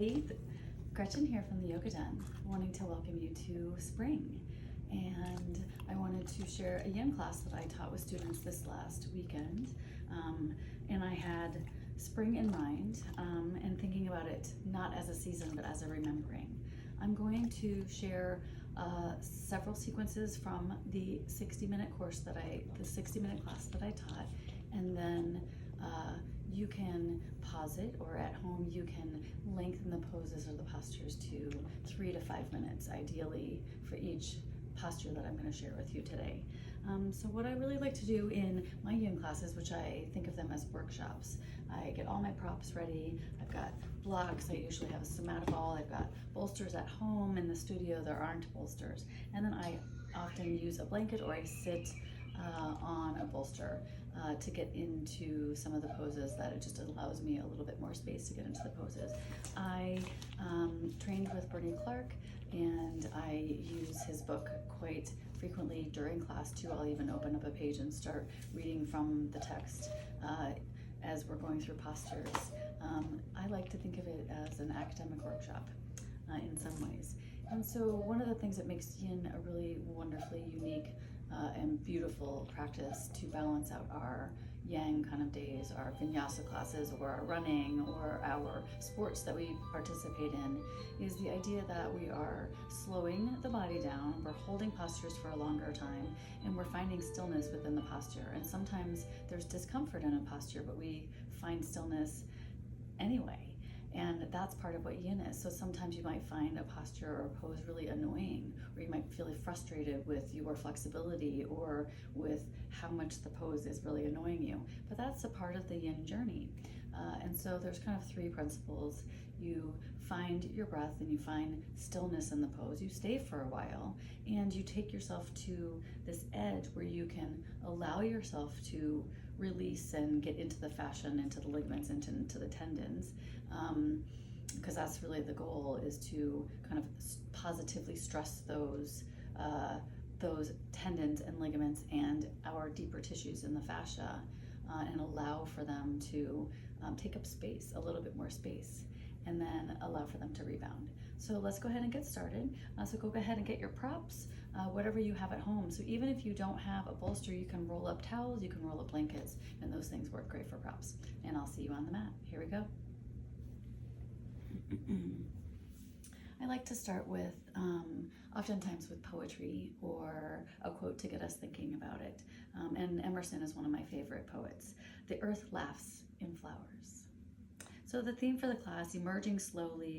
Hey, Gretchen here from the Yoga Den, wanting to welcome you to spring. And I wanted to share a yin class that I taught with students this last weekend. And I had spring in mind and thinking about it not as a season but as a remembering. I'm going to share several sequences from the 60-minute course the 60-minute class that I taught, and then you can pause it, or at home you can lengthen the poses or the postures to 3 to 5 minutes, ideally for each posture that I'm going to share with you today. So what I really like to do in my yin classes, which I think of them as workshops, I get all my props ready. I've got blocks. I usually have a somatic ball. I've got bolsters at home. In the studio there aren't bolsters, and then I often use a blanket or I sit on a bolster to get into some of the poses. That it just allows me a little bit more space to get into the poses. I trained with Bernie Clark, and I use his book quite frequently during class too. I'll even open up a page and start reading from the text as we're going through postures. I like to think of it as an academic workshop in some ways. And so one of the things that makes yin a really wonderfully unique and beautiful practice to balance out our yang kind of days, our vinyasa classes, or our running, or our sports that we participate in, is the idea that we are slowing the body down, we're holding postures for a longer time, and we're finding stillness within the posture. And sometimes there's discomfort in a posture, but we find stillness anyway. And that's part of what yin is. So sometimes you might find a posture or a pose really annoying, or you might feel frustrated with your flexibility or with how much the pose is really annoying you. But that's a part of the yin journey. And so there's kind of 3 principles. You find your breath and you find stillness in the pose. You stay for a while and you take yourself to this edge where you can allow yourself to release and get into the fascia, into the ligaments, into the tendons, because that's really the goal, is to kind of positively stress those tendons and ligaments and our deeper tissues in the fascia, and allow for them to take up space, a little bit more space, and then allow for them to rebound. So let's go ahead and get started. So go ahead and get your props, whatever you have at home. So even if you don't have a bolster, you can roll up towels, you can roll up blankets, and those things work great for props. And I'll see you on the mat. Here we go. I like to start with, oftentimes with poetry or a quote to get us thinking about it. And Emerson is one of my favorite poets. The earth laughs in flowers. So the theme for the class, emerging slowly